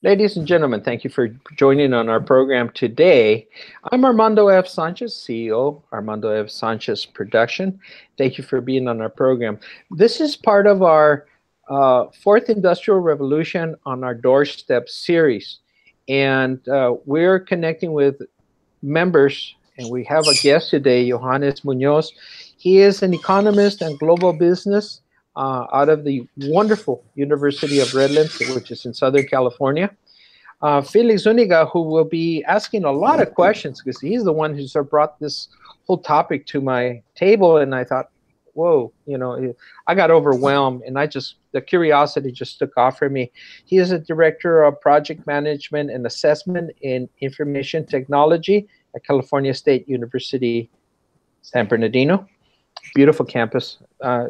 Ladies and gentlemen, thank you for joining on our program today. I'm Armando F. Sanchez, CEO, Armando F. Sanchez Production. Thank you for being on our program. This is part of our Fourth Industrial Revolution on our Doorstep series. And we're connecting with members, and we have a guest today, Johannes Moenius. He is an economist and global business out of the wonderful University of Redlands, which is in Southern California. Felix Zuniga, who will be asking a lot of questions because he's the one who sort of brought this whole topic to my table, and I thought, whoa, I got overwhelmed, and the curiosity just took off for me. He is a director of project management and assessment in information technology at California State University, San Bernardino. Beautiful campus,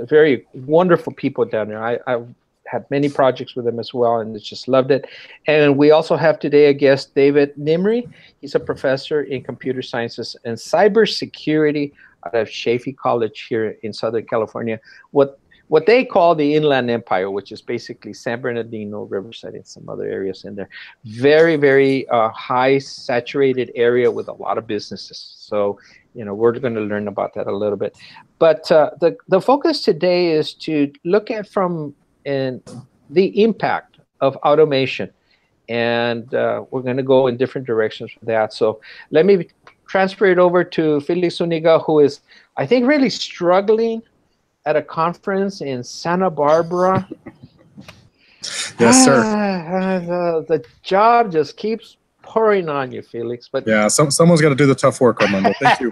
very wonderful people down there. I've had many projects with them as well, and just loved it. And we also have today a guest, David Nimri. He's a professor in computer sciences and cybersecurity out of Chaffey College here in Southern California. What they call the Inland Empire, which is basically San Bernardino, Riverside, and some other areas in there. Very, very high saturated area with a lot of businesses. So, we're going to learn about that a little bit. But the focus today is to look at the impact of automation. And we're going to go in different directions for that. So let me transfer it over to Felix Zuniga, who is, I think, really struggling at a conference in Santa Barbara. Yes, sir. The job just keeps pouring on you, Felix. But yeah, someone's got to do the tough work, Armando. Thank you.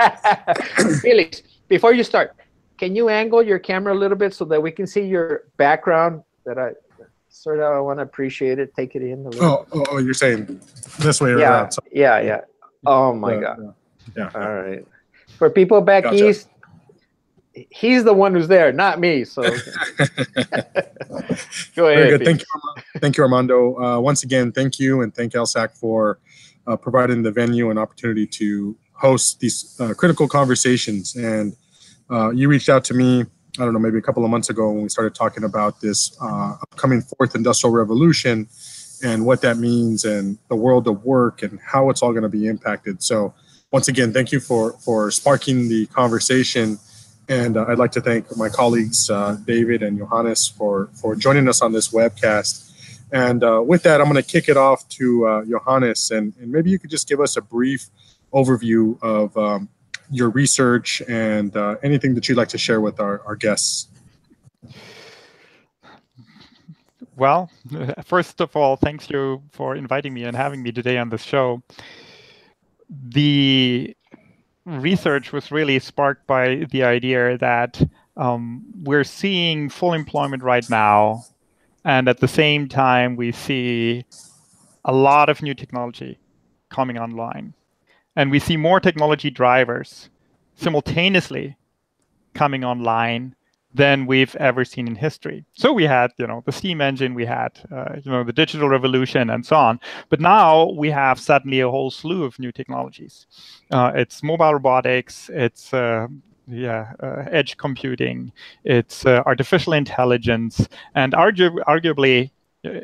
Felix, before you start, can you angle your camera a little bit so that we can see your background? I want to appreciate it. Take it in a little. Oh, you're saying this way or yeah, that? Yeah. Oh my God. Yeah. All right. For people back east, he's the one who's there, not me. So go ahead. Very good. Thank you, Armando. Once again, thank you, and thank LSAC for providing the venue and opportunity to host these critical conversations. And you reached out to me, I don't know, maybe a couple of months ago when we started talking about this upcoming Fourth Industrial Revolution and what that means and the world of work and how it's all going to be impacted. So once again, thank you for sparking the conversation. And I'd like to thank my colleagues, David and Johannes, for joining us on this webcast. And with that, I'm going to kick it off to Johannes. And maybe you could just give us a brief overview of your research and anything that you'd like to share with our guests. Well, first of all, thanks you for inviting me and having me today on this show. The research was really sparked by the idea that we're seeing full employment right now, and at the same time we see a lot of new technology coming online, and we see more technology drivers simultaneously coming online than we've ever seen in history. So we had, the steam engine, we had, the digital revolution and so on. But now we have suddenly a whole slew of new technologies. It's mobile robotics, it's edge computing, it's artificial intelligence, and arguably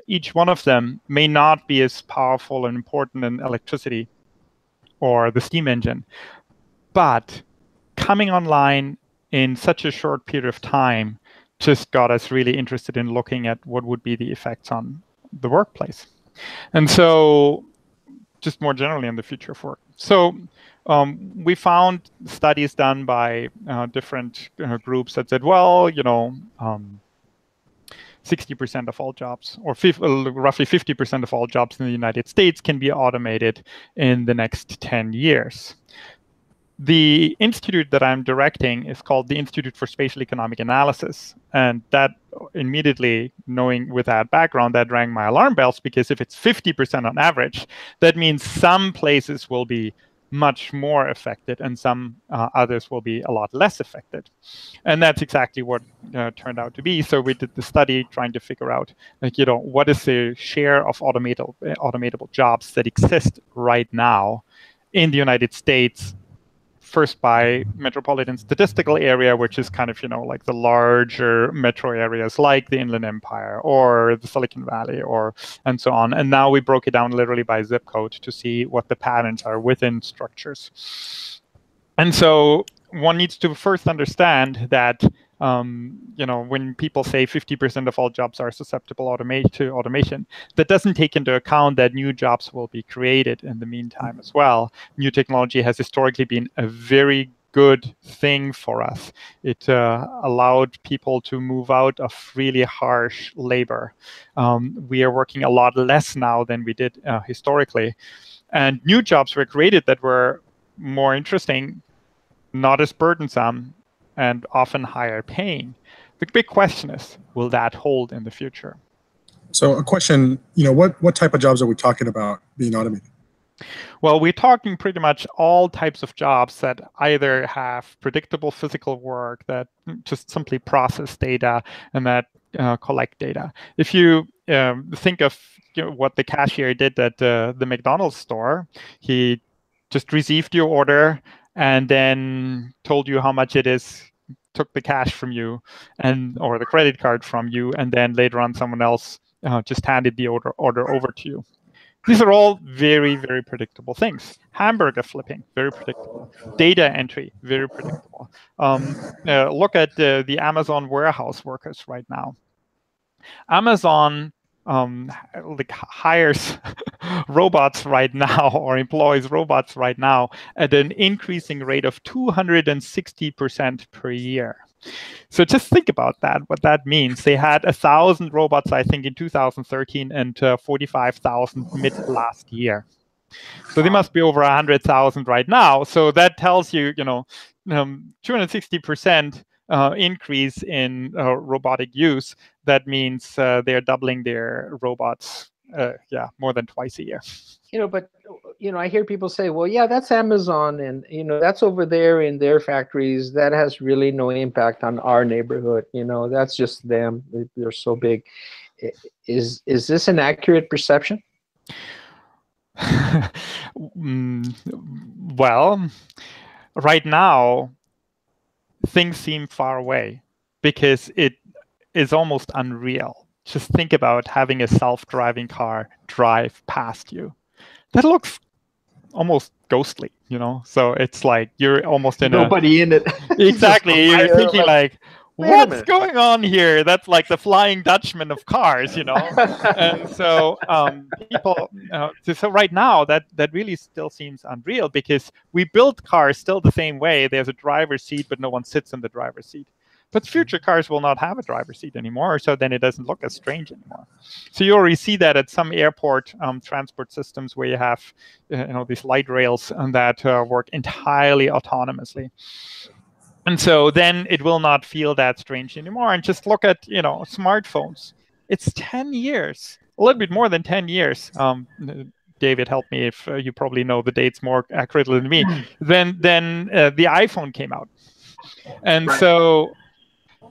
each one of them may not be as powerful and important in electricity or the steam engine, but coming online in such a short period of time just got us really interested in looking at what would be the effects on the workplace. And so just more generally on the future of work. So we found studies done by different groups that said, well, 60% of all jobs, or roughly 50% of all jobs in the United States can be automated in the next 10 years. The institute that I'm directing is called the Institute for Spatial Economic Analysis. And that immediately, knowing with that background, that rang my alarm bells, because if it's 50% on average, that means some places will be much more affected and some others will be a lot less affected. And that's exactly what turned out to be. So we did the study trying to figure out, what is the share of automatable jobs that exist right now in the United States first by metropolitan statistical area, which is kind of, like the larger metro areas like the Inland Empire or the Silicon Valley and so on. And now we broke it down literally by zip code to see what the patterns are within structures. And so one needs to first understand that when people say 50% of all jobs are susceptible to automation, that doesn't take into account that new jobs will be created in the meantime as well. New technology has historically been a very good thing for us. It allowed people to move out of really harsh labor. We are working a lot less now than we did historically. And new jobs were created that were more interesting, not as burdensome, and often higher paying. The big question is, will that hold in the future? So a question, what type of jobs are we talking about being automated? Well, we're talking pretty much all types of jobs that either have predictable physical work that just simply process data and that collect data. If you think of what the cashier did at the McDonald's store, he just received your order and then told you how much it is, took the cash from you or the credit card from you, and then later on someone else just handed the order over to you. These are all very, very predictable things. Hamburger flipping, very predictable. Data entry, very predictable. Look at the Amazon warehouse workers right now. Amazon hires robots right now or employs robots right now at an increasing rate of 260% per year. So just think about that, what that means. They had 1,000 robots, I think, in 2013 and 45,000 mid last year. So they must be over 100,000 right now. So that tells you, 260% increase in robotic use. That means they're doubling their robots, more than twice a year. But I hear people say, well, yeah, that's Amazon, and that's over there in their factories. That has really no impact on our neighborhood. That's just them. They're so big. Is this an accurate perception? Well, right now, things seem far away because it is almost unreal. Just think about having a self-driving car drive past you. That looks almost ghostly, So it's like you're almost in nobody in it. Exactly. You're thinking like, what's going on here? That's like the Flying Dutchman of cars, And so people, so right now that really still seems unreal because we build cars still the same way. There's a driver's seat, but no one sits in the driver's seat. But future cars will not have a driver's seat anymore, so then it doesn't look as strange anymore. So you already see that at some airport transport systems where you have these light rails that work entirely autonomously. And so then it will not feel that strange anymore. And just look at smartphones. It's 10 years, a little bit more than 10 years. David, help me if you probably know the dates more accurately than me. Then the iPhone came out, and right. So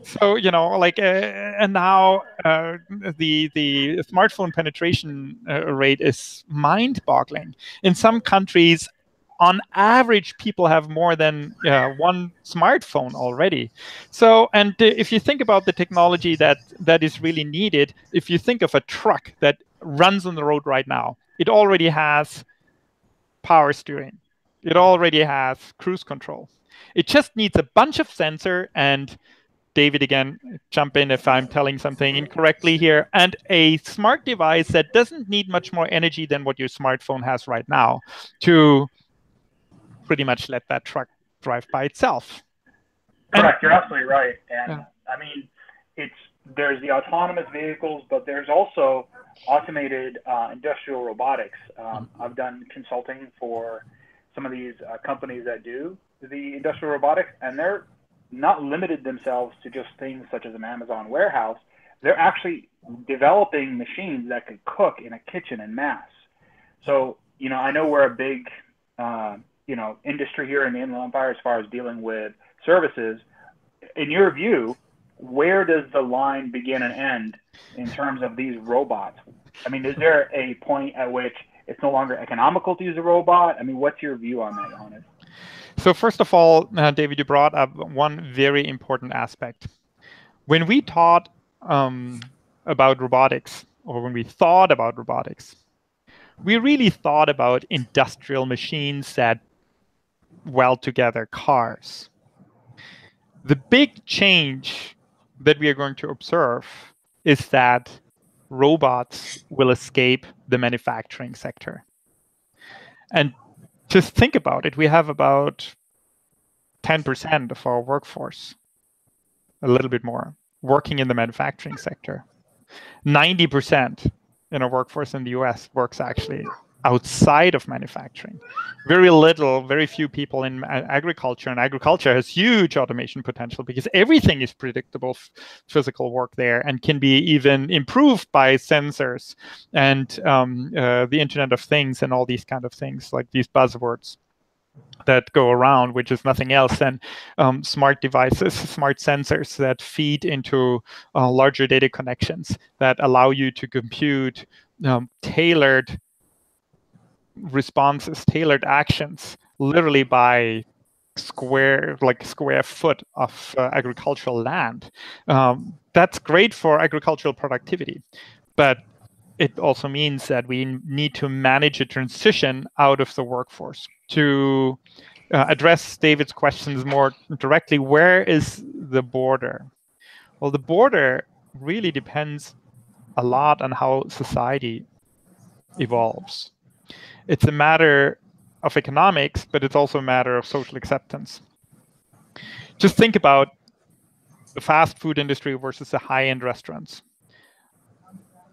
and now the smartphone penetration rate is mind-boggling. In some countries, on average, people have more than one smartphone already. So, and if you think about the technology that is really needed, if you think of a truck that runs on the road right now, it already has power steering. It already has cruise control. It just needs a bunch of sensor and David, again, jump in if I'm telling something incorrectly here, and a smart device that doesn't need much more energy than what your smartphone has right now to pretty much let that truck drive by itself. Correct. You're absolutely right. And I mean, there's the autonomous vehicles, but there's also automated industrial robotics. I've done consulting for some of these companies that do the industrial robotics, and they're not limited themselves to just things such as an Amazon warehouse. They're actually developing machines that could cook in a kitchen en masse. So, I know we're a big, industry here in the Inland Empire as far as dealing with services. In your view, where does the line begin and end in terms of these robots? I mean, is there a point at which it's no longer economical to use a robot? I mean, what's your view on that, Johannes? So first of all, David, you brought up one very important aspect. When we taught about robotics, or when we thought about robotics, we really thought about industrial machines that weld together cars. The big change that we are going to observe is that robots will escape the manufacturing sector. And just think about it, we have about 10% of our workforce, a little bit more, working in the manufacturing sector. 90% in our workforce in the US works actually outside of manufacturing. Very little, very few people in agriculture, and agriculture has huge automation potential because everything is predictable physical work there and can be even improved by sensors and the Internet of Things and all these kind of things, like these buzzwords that go around, which is nothing else than smart devices, smart sensors that feed into larger data connections that allow you to compute tailored responses, tailored actions, literally by square foot of agricultural land. That's great for agricultural productivity, but it also means that we need to manage a transition out of the workforce. To address David's questions more directly, where is the border? Well, the border really depends a lot on how society evolves. It's a matter of economics, but it's also a matter of social acceptance. Just think about the fast food industry versus the high-end restaurants.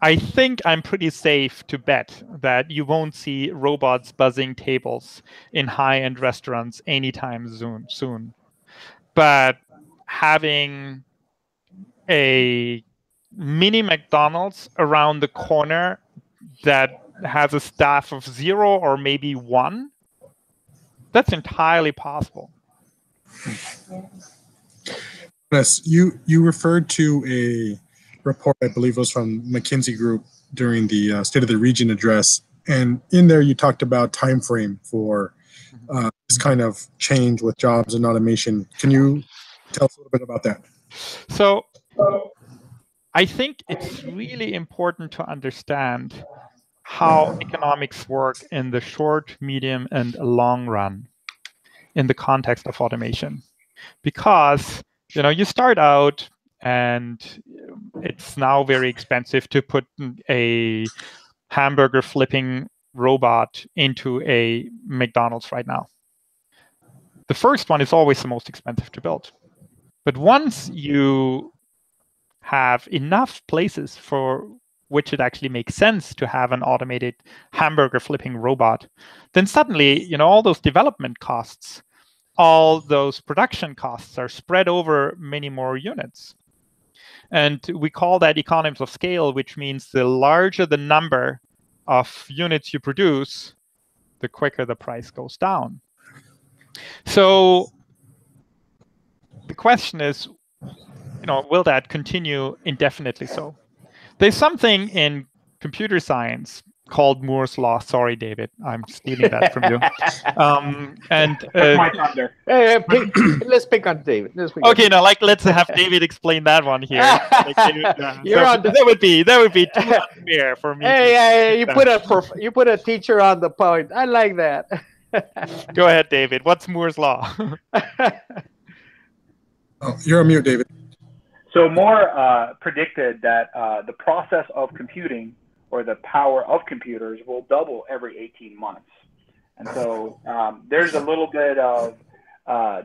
I think I'm pretty safe to bet that you won't see robots buzzing tables in high-end restaurants anytime soon. But having a mini McDonald's around the corner that has a staff of 0 or maybe 1, that's entirely possible. Yes, you referred to a report, I believe it was from McKinsey Group during the State of the Region address, and in there you talked about time frame for this kind of change with jobs and automation. Can you tell us a little bit about that? So I think it's really important to understand how economics work in the short, medium, and long run in the context of automation. Because, you start out and it's now very expensive to put a hamburger flipping robot into a McDonald's right now. The first one is always the most expensive to build. But once you have enough places for which it actually makes sense to have an automated hamburger flipping robot, then suddenly, all those development costs, all those production costs are spread over many more units. And we call that economies of scale, which means the larger the number of units you produce, the quicker the price goes down. So the question is, will that continue indefinitely so? There's something in computer science called Moore's Law. Sorry, David, I'm stealing that from you. That's my thunder. Let's pick on David. Okay, now let's have David explain that one here. That would be too unfair for me. Hey, you put a teacher on the point. I like that. Go ahead, David. What's Moore's Law? Oh, you're on mute, David. So Moore predicted that the process of computing, or the power of computers, will double every 18 months. And so there's a little bit of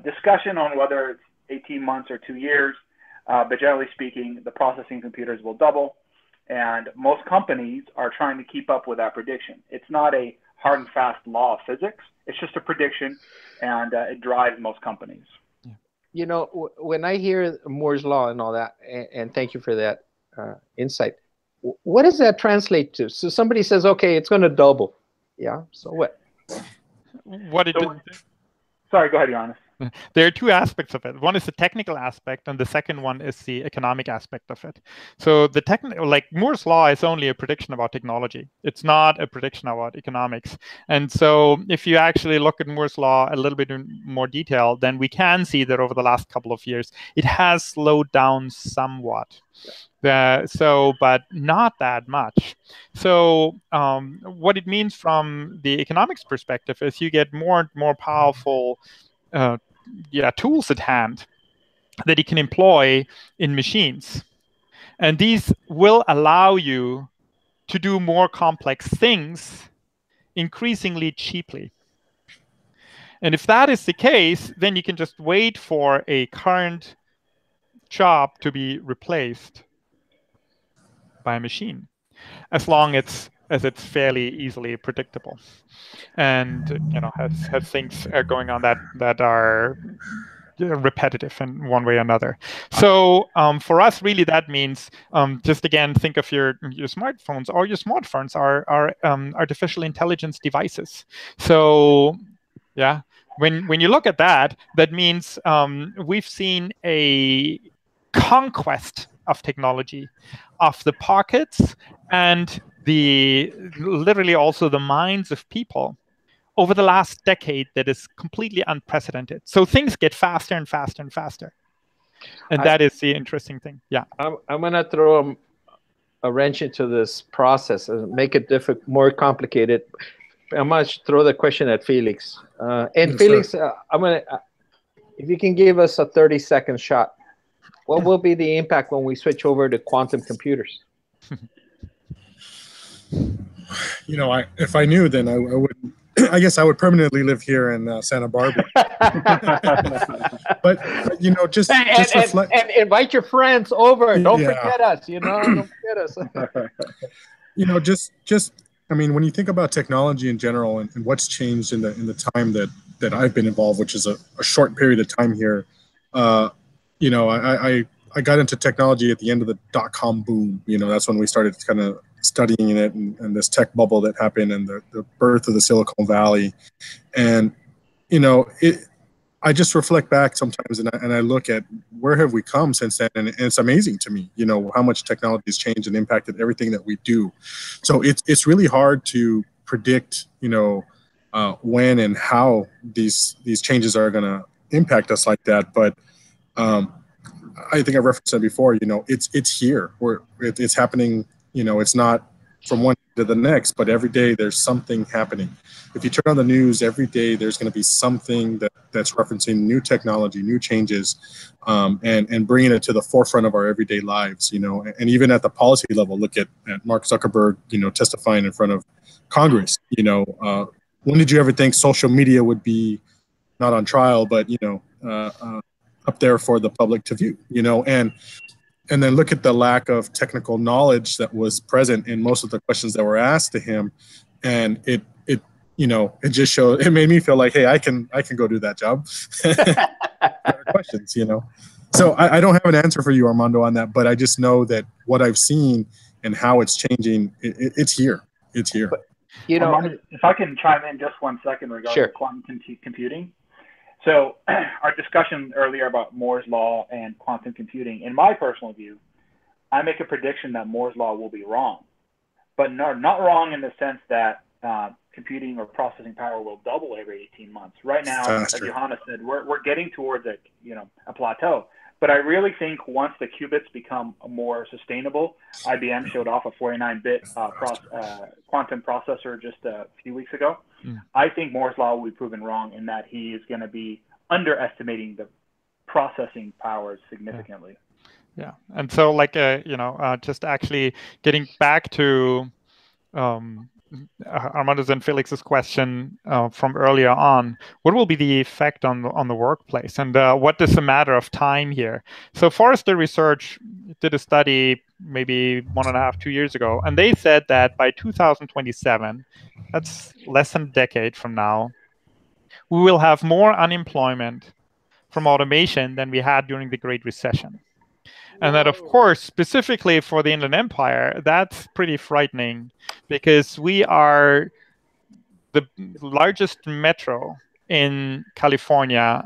discussion on whether it's 18 months or 2 years, but generally speaking, the processing computers will double, and most companies are trying to keep up with that prediction. It's not a hard and fast law of physics. It's just a prediction, and it drives most companies. When I hear Moore's Law and all that, and thank you for that insight, what does that translate to? So somebody says, okay, it's going to double. Yeah, so what? Sorry, go ahead, Johannes. There are two aspects of it. One is the technical aspect, and the second one is the economic aspect of it. So the technical, like Moore's law, is only a prediction about technology. It's not a prediction about economics. And so if you actually look at Moore's law a little bit in more detail, then we can see that over the last couple of years, it has slowed down somewhat. But not that much. So what it means from the economics perspective is you get more and more powerful tools at hand that you can employ in machines. And these will allow you to do more complex things increasingly cheaply. And if that is the case, then you can just wait for a current job to be replaced by a machine, as long as it's fairly easily predictable, and has things going on that are repetitive in one way or another. So for us, really, that means just again, think of your smartphones. Or your smartphones are artificial intelligence devices. So yeah, when you look at that, that means we've seen a conquest of technology, of the pockets and literally also the minds of people over the last decade that is completely unprecedented. So things get faster and faster and faster. And that is the interesting thing. Yeah. I'm going to throw a wrench into this process and make it more complicated. I'm going to throw the question at Felix. And Felix, if you can give us a 30-second shot, what will be the impact when we switch over to quantum computers? If I knew, then I wouldn't. I guess I would permanently live here in Santa Barbara. But just reflect and invite your friends over. Don't forget us. Don't forget us. When you think about technology in general and what's changed in the time that I've been involved, which is a short period of time here. I got into technology at the end of the dot-com boom. That's when we started kind of studying it and this tech bubble that happened and the birth of the Silicon Valley. And, I just reflect back sometimes and I look at where have we come since then. And it's amazing to me, how much technology has changed and impacted everything that we do. So it's really hard to predict, when and how these changes are going to impact us like that. But I think I referenced that before. It's here. It's happening. It's not from one day to the next, but every day there's something happening. If you turn on the news every day, there's going to be something that's referencing new technology, new changes, and bringing it to the forefront of our everyday lives. And even at the policy level, look at Mark Zuckerberg, testifying in front of Congress. When did you ever think social media would be not on trial, but up there for the public to view, and then look at the lack of technical knowledge that was present in most of the questions that were asked to him. And it just showed, it made me feel like, hey, I can go do that job. Questions, So I don't have an answer for you, Armando, on that, but I just know that what I've seen and how it's changing, it's here. It's here. Armando, if I can chime in just 1 second regarding quantum computing. So our discussion earlier about Moore's law and quantum computing, in my personal view, I make a prediction that Moore's law will be wrong, but not wrong in the sense that computing or processing power will double every 18 months. Right now, as Johannes said, we're getting towards a plateau. But I really think once the qubits become more sustainable, IBM showed off a 49-bit quantum processor just a few weeks ago. I think Moore's law will be proven wrong in that he is going to be underestimating the processing powers significantly. Yeah. And so just actually getting back to Armando's and Felix's question from earlier on, what will be the effect on the workplace, and what is a matter of time here? So Forrester Research did a study maybe 1.5, 2 years ago, and they said that by 2027, that's less than a decade from now, we will have more unemployment from automation than we had during the Great Recession. And that, of course, specifically for the Inland Empire, that's pretty frightening because we are the largest metro in California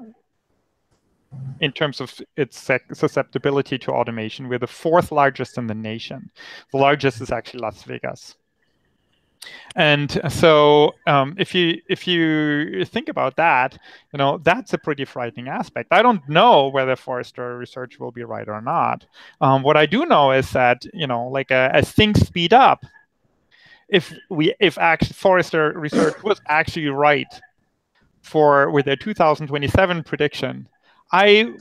in terms of its susceptibility to automation. We're the 4th largest in the nation. The largest is actually Las Vegas. And so if you think about that, that's a pretty frightening aspect. I don't know whether Forrester research will be right or not. What I do know is that, like as things speed up, if actually Forrester research was actually right with their 2027 prediction, I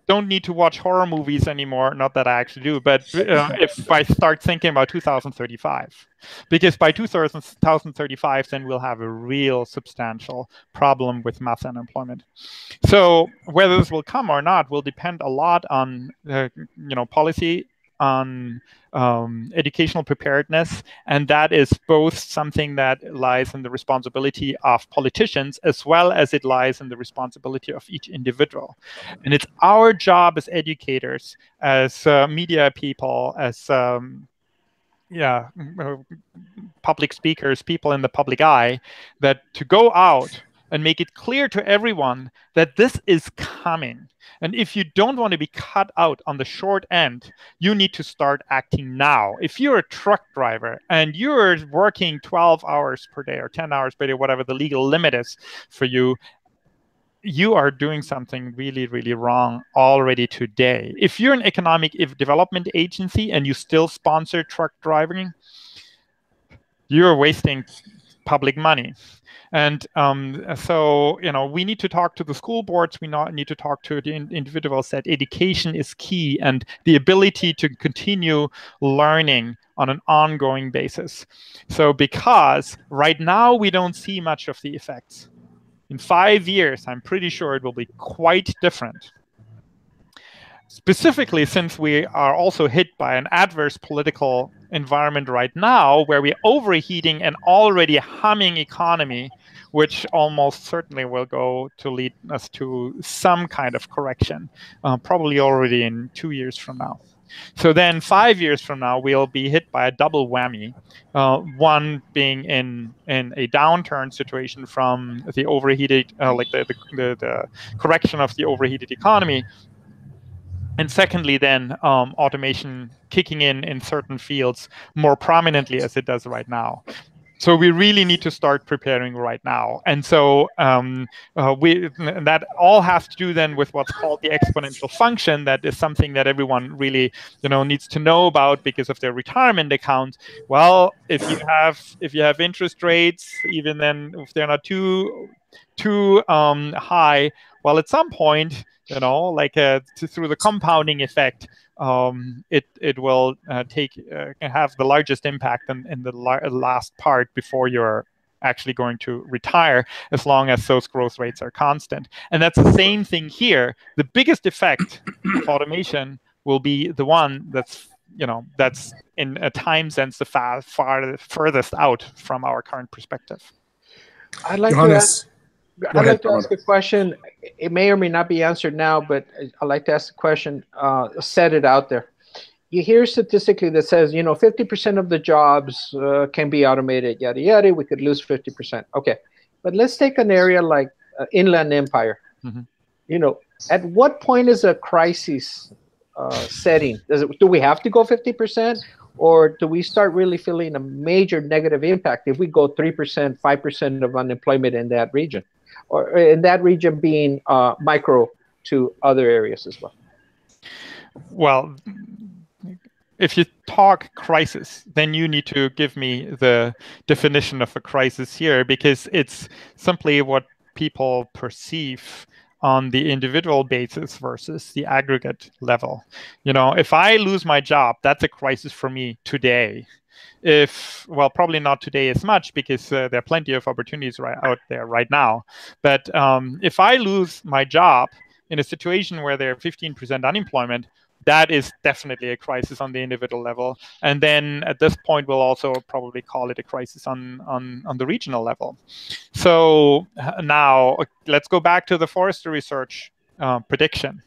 don't need to watch horror movies anymore. Not that I actually do, but if I start thinking about 2035, because by 2035, then we'll have a real substantial problem with mass unemployment. So whether this will come or not will depend a lot on policy, on educational preparedness, and that is both something that lies in the responsibility of politicians as well as it lies in the responsibility of each individual. And it's our job as educators, as media people, as public speakers, people in the public eye, that to go out and make it clear to everyone that this is coming. And if you don't want to be cut out on the short end, you need to start acting now. If you're a truck driver and you're working 12 hours per day or 10 hours per day, whatever the legal limit is for you, you are doing something really, really wrong already today. If you're an economic development agency and you still sponsor truck driving, you're wasting public money. And so, we need to talk to the school boards. We need to talk to the individuals that education is key and the ability to continue learning on an ongoing basis. So because right now we don't see much of the effects. In 5 years, I'm pretty sure it will be quite different. Specifically, since we are also hit by an adverse political environment right now, where we're overheating an already humming economy, which almost certainly will go to lead us to some kind of correction, probably already in 2 years from now. So then 5 years from now, we'll be hit by a double whammy, one being in a downturn situation from the overheated, like the correction of the overheated economy. And secondly, then automation kicking in certain fields more prominently as it does right now. So we really need to start preparing right now. And so that all has to do then with what's called the exponential function. That is something that everyone really needs to know about because of their retirement account. Well, if you have interest rates, even then if they're not too high, well, at some point, through the compounding effect, it will have the largest impact in the last part before you're actually going to retire, as long as those growth rates are constant. And that's the same thing here. The biggest effect of automation will be the one that's in a time sense the furthest out from our current perspective. I'd like Johannes. I'd like to ask a question. It may or may not be answered now, but I'd like to ask the question, set it out there. You hear statistically that says, 50% of the jobs can be automated, yada, yada, we could lose 50%. Okay, but let's take an area like Inland Empire. Mm-hmm. At what point is a crisis setting? Do we have to go 50%? Or do we start really feeling a major negative impact if we go 3%, 5% of unemployment in that region? Or in that region being micro to other areas as well? Well, if you talk crisis, then you need to give me the definition of a crisis here, because it's simply what people perceive on the individual basis versus the aggregate level. If I lose my job, that's a crisis for me today. Well, probably not today as much, because there are plenty of opportunities out there right now. But if I lose my job in a situation where there are 15% unemployment, that is definitely a crisis on the individual level. And then at this point, we'll also probably call it a crisis on the regional level. So now let's go back to the Forrester research prediction.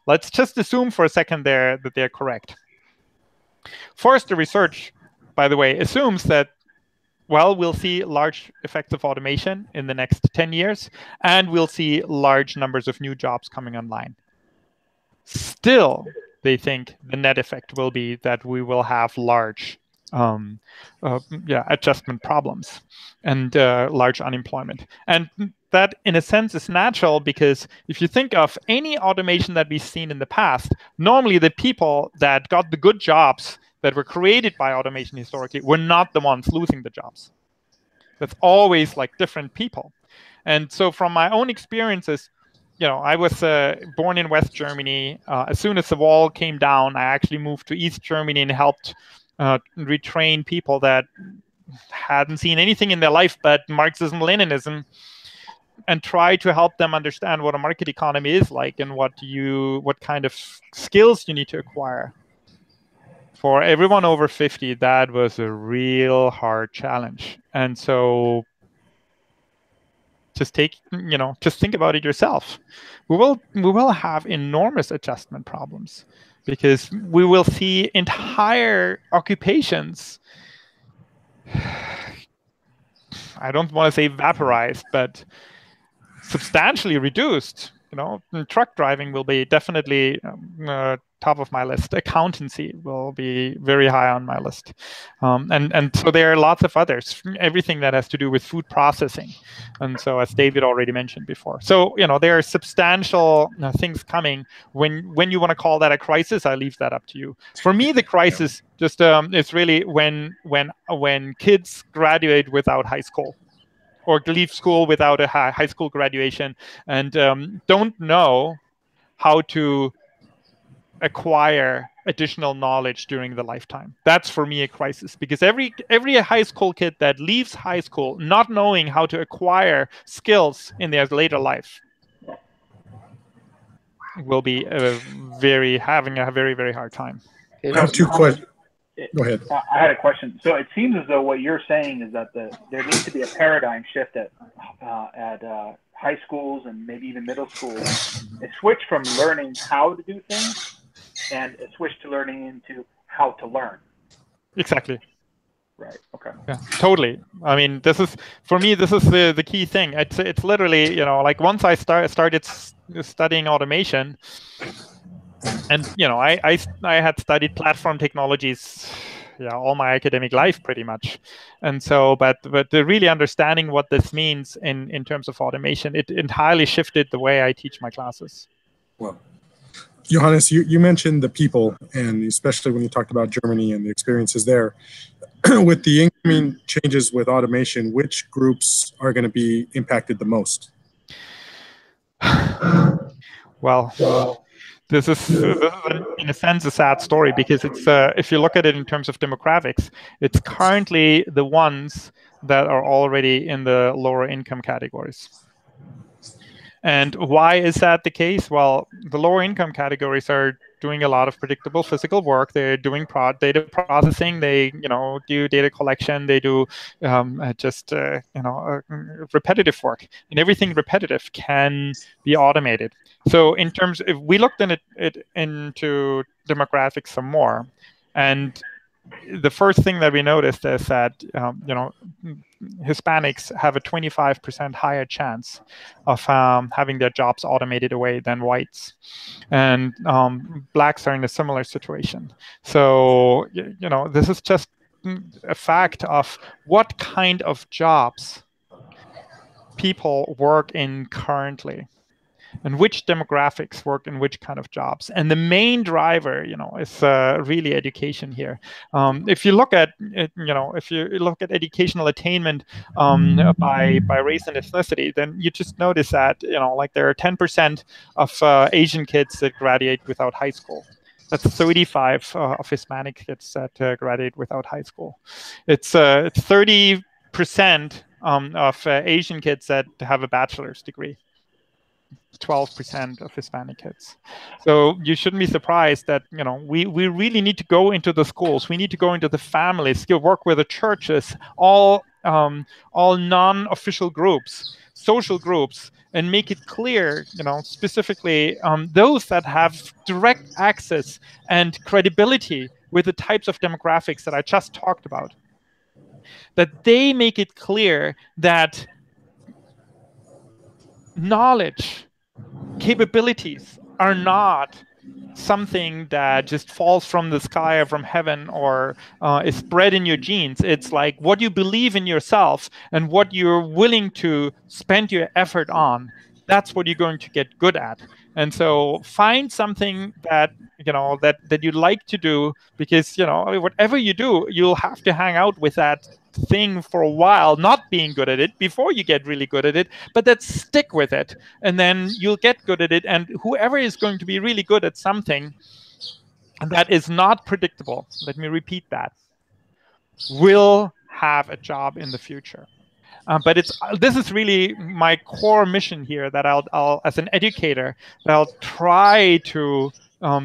Let's just assume for a second that they're correct. Forrester research, by the way, assumes that well, we'll see large effects of automation in the next 10 years, and we'll see large numbers of new jobs coming online. Still, they think the net effect will be that we will have large adjustment problems and large unemployment. And that, in a sense, is natural, because if you think of any automation that we've seen in the past, normally the people that got the good jobs that were created by automation historically were not the ones losing the jobs. That's always like different people. And so from my own experiences, I was born in West Germany. As soon as the wall came down, I actually moved to East Germany and helped retrain people that hadn't seen anything in their life but Marxism-Leninism, and try to help them understand what a market economy is like and what kind of skills you need to acquire. For everyone over 50, that was a real hard challenge. And so just think about it yourself. We will have enormous adjustment problems, because we will see entire occupations, I don't want to say vaporized, but substantially reduced. Truck driving will be definitely top of my list. Accountancy will be very high on my list. And so there are lots of others, everything that has to do with food processing. And so, as David already mentioned before. So, there are substantial things coming. When you want to call that a crisis, I leave that up to you. For me, the crisis just is really when kids graduate without high school, or leave school without a high school graduation, and don't know how to acquire additional knowledge during the lifetime. That's for me a crisis, because every high school kid that leaves high school not knowing how to acquire skills in their later life will be having a very, very hard time. I have two questions. Go ahead. I had a question. So it seems as though what you're saying is that there needs to be a paradigm shift at high schools and maybe even middle schools, a switch from learning how to do things and a switch to learning into how to learn. Exactly. Right. Okay. Yeah, totally. I mean, this is the key thing. It's literally, like once I started studying automation, and I had studied platform technologies, all my academic life pretty much, and so but the really understanding what this means in terms of automation, it entirely shifted the way I teach my classes. Well, Johannes, you mentioned the people, and especially when you talked about Germany and the experiences there. With the incoming changes with automation, which groups are going to be impacted the most? Well, this is in a sense a sad story, because it's if you look at it in terms of demographics, it's currently the ones that are already in the lower income categories. And why is that the case? Well, the lower income categories are doing a lot of predictable physical work. They're doing data processing. They, do data collection. They do repetitive work. And everything repetitive can be automated. So in terms, if we looked into demographics some more, and the first thing that we noticed is that Hispanics have a 25% higher chance of having their jobs automated away than whites, and blacks are in a similar situation. So this is just a fact of what kind of jobs people work in currently, and which demographics work in which kind of jobs. And the main driver, is really education here. If you look at educational attainment by race and ethnicity, then you just notice that like there are 10% of Asian kids that graduate without high school. That's 35 of Hispanic kids that graduate without high school. It's 30% of Asian kids that have a bachelor's degree. 12% of Hispanic kids. So you shouldn't be surprised that we really need to go into the schools. We need to go into the families, work with the churches, all non-official groups, social groups, and make it clear, specifically those that have direct access and credibility with the types of demographics that I just talked about. that they make it clear that knowledge, capabilities are not something that just falls from the sky or from heaven or is spread in your genes. It's like what you believe in yourself and what you're willing to spend your effort on. That's what you're going to get good at. And so find something that that you like to do, because whatever you do, you'll have to hang out with that thing for a while, not being good at it before you get really good at it, but then stick with it, and then you'll get good at it. And whoever is going to be really good at something that is not predictable, let me repeat that, will have a job in the future. But this is really my core mission here, that I'll as an educator, that I'll try to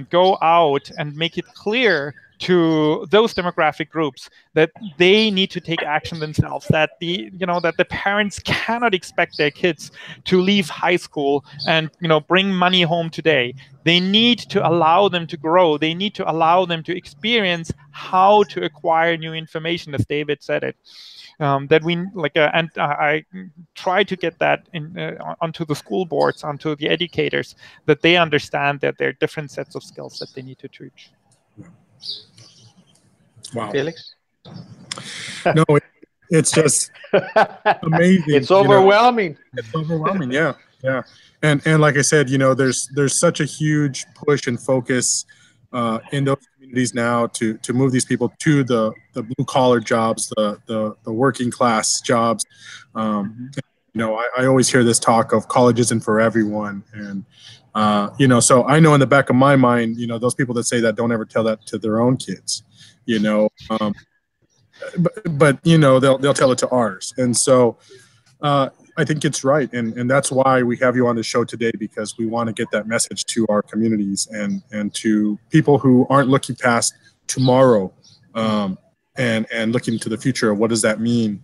go out and make it clear to those demographic groups that they need to take action themselves, that that the parents cannot expect their kids to leave high school and bring money home today. They need to allow them to grow. They need to allow them to experience how to acquire new information, as David said it. That we and I try to get that onto the school boards, onto the educators, that they understand that there are different sets of skills that they need to teach. Wow. Felix? No, it's just amazing. It's overwhelming. It's overwhelming. Yeah. And like I said, there's such a huge push and focus in those communities now to move these people to the blue collar jobs, the working class jobs. I always hear this talk of college isn't for everyone, and so I know in the back of my mind, those people that say that don't ever tell that to their own kids, but they'll tell it to ours. And so I think it's right, and that's why we have you on the show today, because we want to get that message to our communities and to people who aren't looking past tomorrow and looking to the future. What does that mean?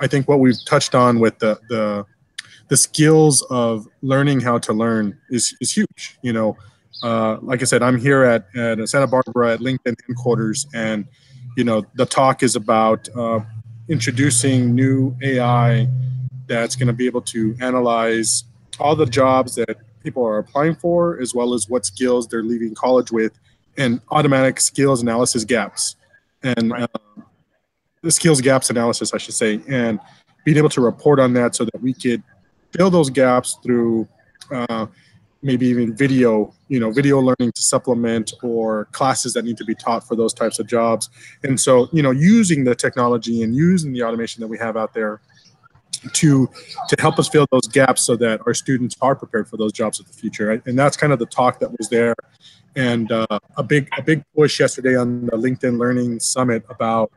I think what we've touched on with the skills of learning how to learn is huge. Like I said, I'm here at Santa Barbara at LinkedIn headquarters, and the talk is about introducing new AI that's going to be able to analyze all the jobs that people are applying for, as well as what skills they're leaving college with, and automatic skills analysis gaps, and the skills gaps analysis, I should say, and being able to report on that so that we could fill those gaps through maybe even video learning to supplement, or classes that need to be taught for those types of jobs. And so, using the technology and using the automation that we have out there to help us fill those gaps so that our students are prepared for those jobs of the future. Right? And that's kind of the talk that was there. And a big push yesterday on the LinkedIn Learning Summit about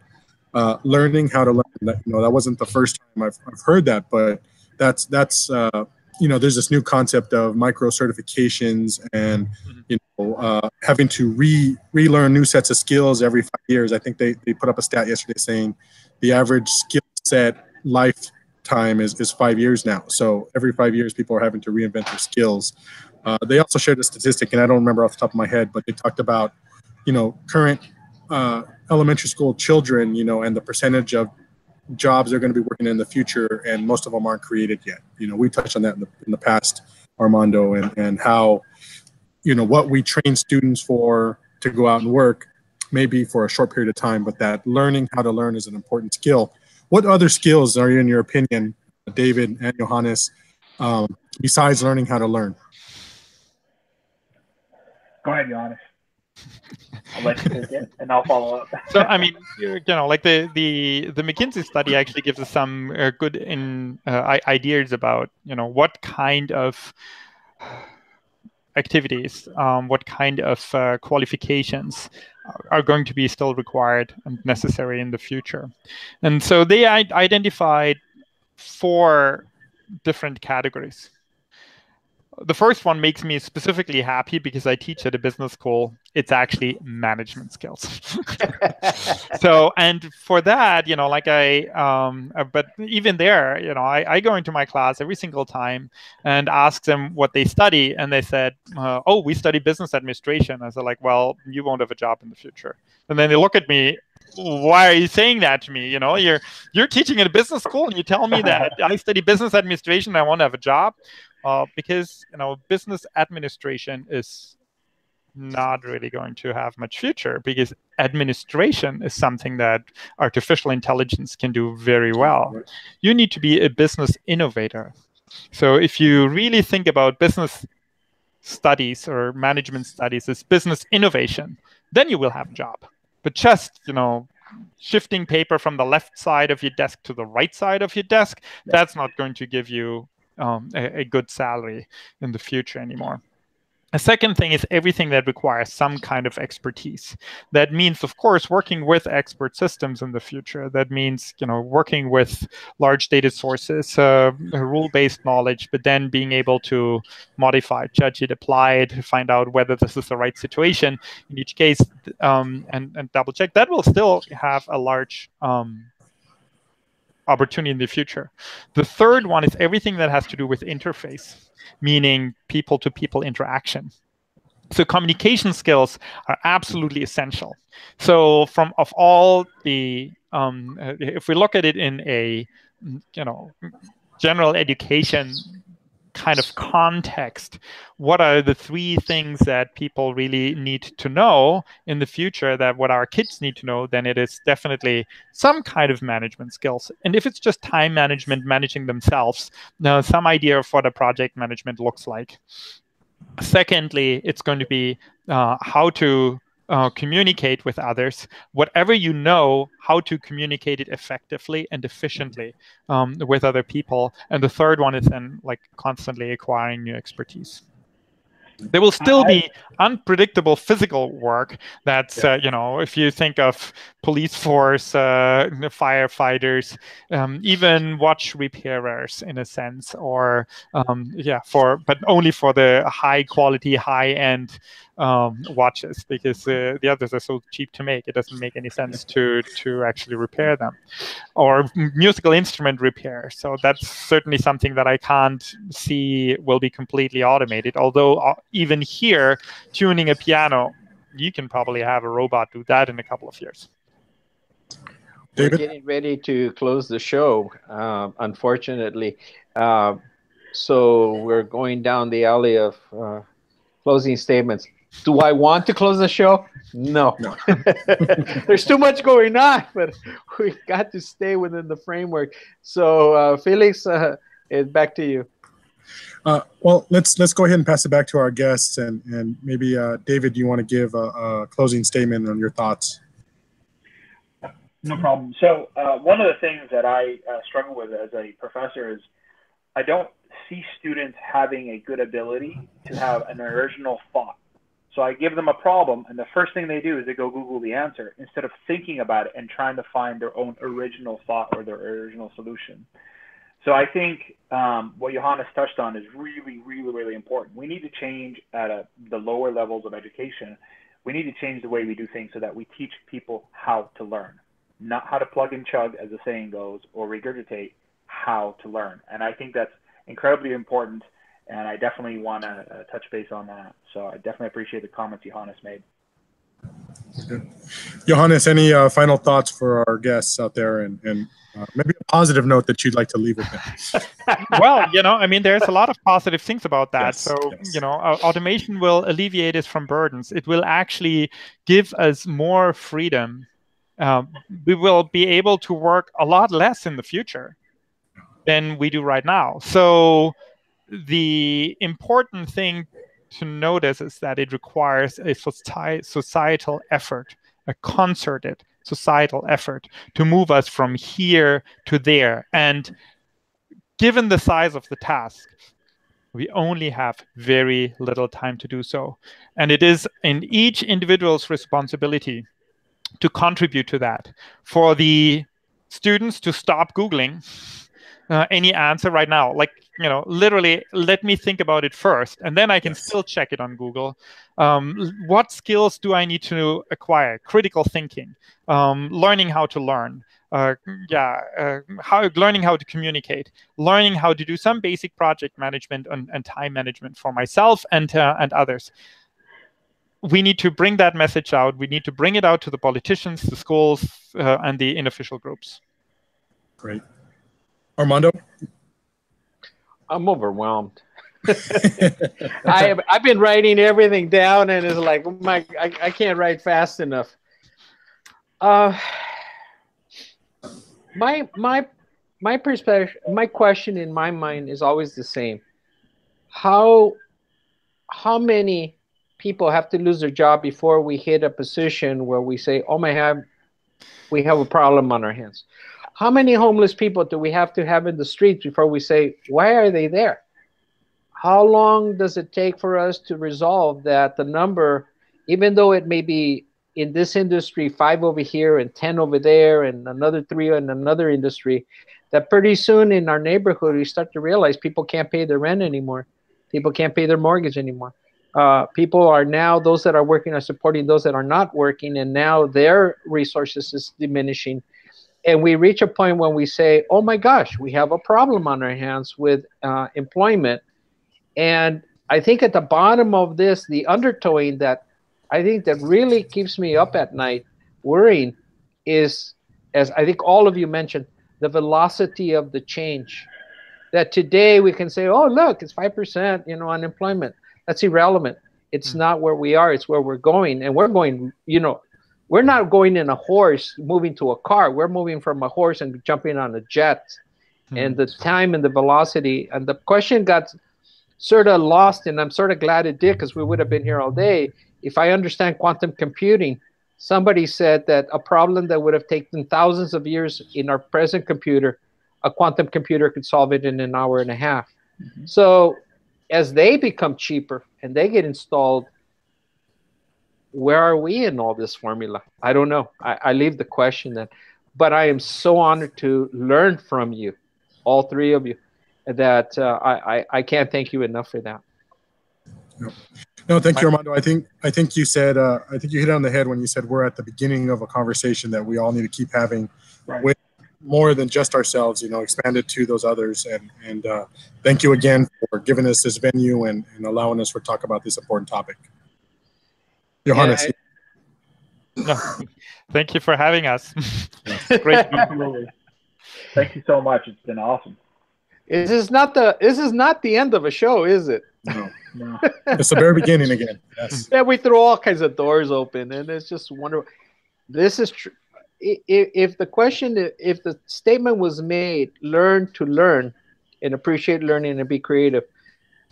learning how to learn. That wasn't the first time I've heard that, but that's there's this new concept of micro certifications and having to relearn new sets of skills every 5 years. I think they put up a stat yesterday saying the average skill set lifetime is 5 years now. So every 5 years, people are having to reinvent their skills. They also shared a statistic, and I don't remember off the top of my head, but they talked about current elementary school children, and the percentage of jobs they're going to be working in the future, and most of them aren't created yet. We touched on that in the past, Armando, and how what we train students for to go out and work maybe for a short period of time, but that learning how to learn is an important skill. What other skills are, in your opinion, David and Johannes, besides learning how to learn? Go ahead, Johannes. I'll let you take it, and I'll follow up. So, I mean, like the McKinsey study actually gives us some good ideas about, what kind of activities, what kind of qualifications are going to be still required and necessary in the future. And so they identified 4 different categories. The first one makes me specifically happy because I teach at a business school. It's actually management skills. So, and for that, but even there, I go into my class every single time and ask them what they study. And they said, oh, we study business administration. I said, well, you won't have a job in the future. And then they look at me why are you saying that to me? You're teaching at a business school and you tell me that I study business administration and I want to have a job. Because business administration is not really going to have much future, because administration is something that artificial intelligence can do very well. You need to be a business innovator. So if you really think about business studies or management studies as business innovation, then you will have a job. But just, shifting paper from the left side of your desk to the right side of your desk, that's not going to give you a good salary in the future anymore. A second thing is everything that requires some kind of expertise. That means, of course, working with expert systems in the future. That means, working with large data sources, rule-based knowledge, but then being able to modify, judge it, apply it, find out whether this is the right situation in each case, and double check. That will still have a large opportunity in the future. The third one is everything that has to do with interface, meaning people-to-people interaction. So communication skills are absolutely essential. So of all the, if we look at it in a, general education kind of context, what are the three things that people really need to know in the future, that what our kids need to know, then it is definitely some kind of management skills. And if it's just time management, managing themselves, some idea of what a project management looks like. Secondly, it's going to be how to communicate with others. Whatever you know, how to communicate it effectively and efficiently with other people. And the third one is then constantly acquiring new expertise. There will still be unpredictable physical work. That's, if you think of police force, firefighters, even watch repairers in a sense, or but only for the high quality, high end watches, because the others are so cheap to make. It doesn't make any sense to actually repair them. Or musical instrument repair. So that's certainly something that I can't see will be completely automated. Although even here, tuning a piano, you can probably have a robot do that in a couple of years. We're getting ready to close the show, unfortunately. So we're going down the alley of closing statements. Do I want to close the show? No. There's too much going on, but we've got to stay within the framework. So Felix, back to you. Well, let's go ahead and pass it back to our guests, and maybe David, do you want to give a closing statement on your thoughts? No problem. So one of the things that I struggle with as a professor is I don't see students having a good ability to have an original thought. So I give them a problem, and the first thing they do is they go Google the answer instead of thinking about it and trying to find their own original thought or their original solution. So I think what Johannes touched on is really, really, really important. We need to change at the lower levels of education. We need to change the way we do things so that we teach people how to learn, not how to plug and chug, as the saying goes, or regurgitate, how to learn. And I think that's incredibly important. And I definitely want to touch base on that. So I definitely appreciate the comments Johannes made. Johannes, any final thoughts for our guests out there, and maybe a positive note that you'd like to leave with them? Well, there's a lot of positive things about that. Yes, so, automation will alleviate us from burdens. It will actually give us more freedom. We will be able to work a lot less in the future than we do right now. So the important thing to notice is that it requires a societal effort, a concerted societal effort to move us from here to there. And given the size of the task, we only have very little time to do so. And it is in each individual's responsibility to contribute to that. For the students to stop Googling any answer right now, literally let me think about it first, and then I can still check it on Google. What skills do I need to acquire? Critical thinking, learning how to learn, learning how to communicate, learning how to do some basic project management and time management for myself and others. we need to bring that message out. We need to bring it out to the politicians, the schools, and the unofficial groups. Great. Armando? I'm overwhelmed. I've been writing everything down, and it's like, oh my, I can't write fast enough. My perspective, my question in my mind is always the same. How many people have to lose their job before we hit a position where we say, oh my God, we have a problem on our hands? How many homeless people do we have to have in the streets before we say, why are they there? How long does it take for us to resolve that the number, even though it may be in this industry 5 over here and 10 over there and another 3 in another industry, that pretty soon in our neighborhood we start to realize people can't pay their rent anymore. People can't pay their mortgage anymore. People are now, those that are working are supporting those that are not working, and now their resources is diminishing. And we reach a point when we say, oh my gosh, we have a problem on our hands with employment. And I think at the bottom of this, the undertowing that I think that really keeps me up at night worrying is, as I think all of you mentioned, the velocity of the change. That today we can say, oh, look, it's 5%, unemployment. That's irrelevant. It's not where we are, it's where we're going. And we're going, we're not going in a horse moving to a car. We're moving from a horse and jumping on a jet. And the time and the velocity, and the question got sort of lost, and I'm sort of glad it did, because we would have been here all day. If I understand quantum computing, somebody said that a problem that would have taken thousands of years in our present computer, a quantum computer could solve it in an hour and a half. So as they become cheaper and they get installed, where are we in all this formula? I don't know. I leave the question then. But I am so honored to learn from you, all 3 of you, that I can't thank you enough for that. No, thank you, Armando. I think you said, I think you hit it on the head when you said we're at the beginning of a conversation that we all need to keep having with more than just ourselves, expand it to those others. And thank you again for giving us this venue and allowing us to talk about this important topic. Johannes. No, thank you for having us. Great. Absolutely. Thank you so much. It's been awesome. This is not the end of a show, is it? No. It's the very beginning again. Yes. Yeah, we throw all kinds of doors open, and it's just wonderful. This is true. If the statement was made, learn to learn and appreciate learning and be creative,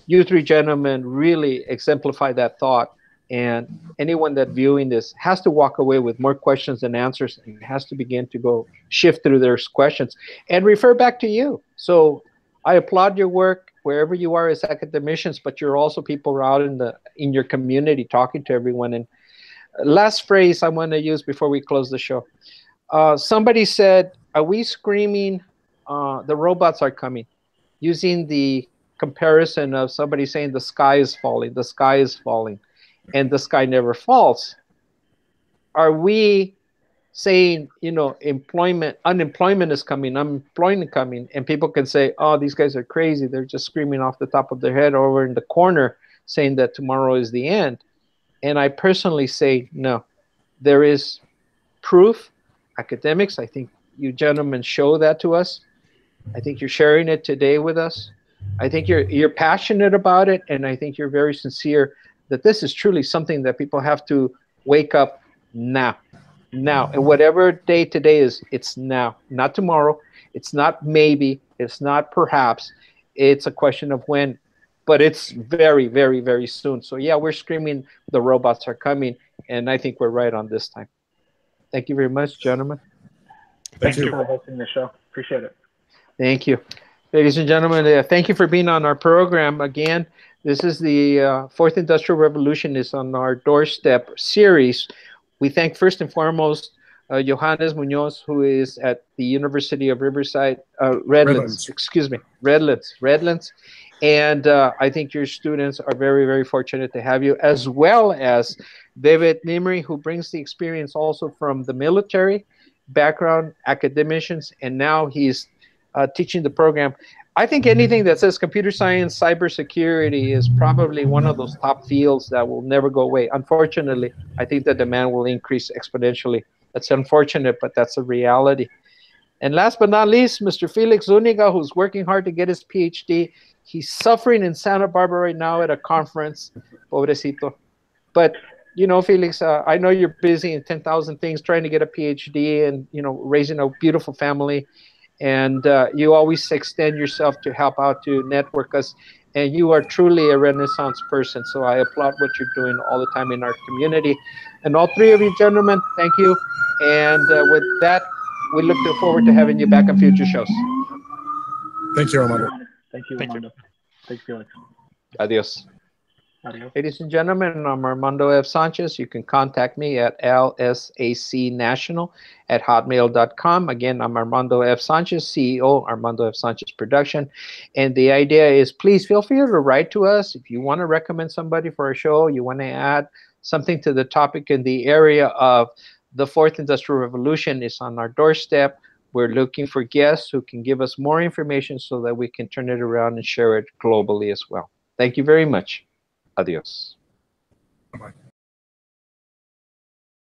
you 3 gentlemen really exemplify that thought. And anyone that viewing this has to walk away with more questions than answers, and has to begin to go shift through their questions and refer back to you. So I applaud your work wherever you are as academicians, but you're also people out in your community talking to everyone. And last phrase I want to use before we close the show. Somebody said, are we screaming the robots are coming? Using the comparison of somebody saying the sky is falling, and the sky never falls. Are we saying, unemployment is coming, and people can say, oh, these guys are crazy, they're just screaming off the top of their head over in the corner saying that tomorrow is the end? And I personally say, no, there is proof. Academics, I think you gentlemen show that to us. I think you're sharing it today with us. I think you're passionate about it, and I think you're very sincere that this is truly something that people have to wake up now. And whatever day today is, it's now, not tomorrow. It's not maybe, it's not perhaps. It's a question of when, but it's very, very, very soon. So yeah, we're screaming the robots are coming, and I think we're right on this time. Thank you very much, gentlemen. Thank you for hosting the show. Appreciate it. Thank you. Ladies and gentlemen, thank you for being on our program again. This is the Fourth Industrial Revolution is on our doorstep series. We thank first and foremost Johannes Moenius, who is at the University of Riverside, Redlands. And I think your students are very, very fortunate to have you, as well as David Nimri, who brings the experience also from the military background, academicians, and now he's teaching the program. I think anything that says computer science, cybersecurity is probably one of those top fields that will never go away. Unfortunately, I think the demand will increase exponentially. That's unfortunate, but that's a reality. And last but not least, Mr. Felix Zuniga, who's working hard to get his PhD. He's suffering in Santa Barbara right now at a conference, pobrecito. But, you know, Felix, I know you're busy in 10,000 things trying to get a PhD and, you know, raising a beautiful family. And you always extend yourself to help out, to network us. And you are truly a Renaissance person. So I applaud what you're doing all the time in our community. And all three of you gentlemen, thank you. And with that, we look forward to having you back on future shows. Thank you, Armando. Thank you, Armando. Thanks, Felix. Adios. Adios. Ladies and gentlemen, I'm Armando F. Sanchez. You can contact me at lsacnational@hotmail.com. Again, I'm Armando F. Sanchez, CEO, Armando F. Sanchez Production. And the idea is, please feel free to write to us. If you want to recommend somebody for a show, you want to add something to the topic in the area of the fourth industrial revolution is on our doorstep. We're looking for guests who can give us more information so that we can turn it around and share it globally as well. Thank you very much. Adios. Bye-bye.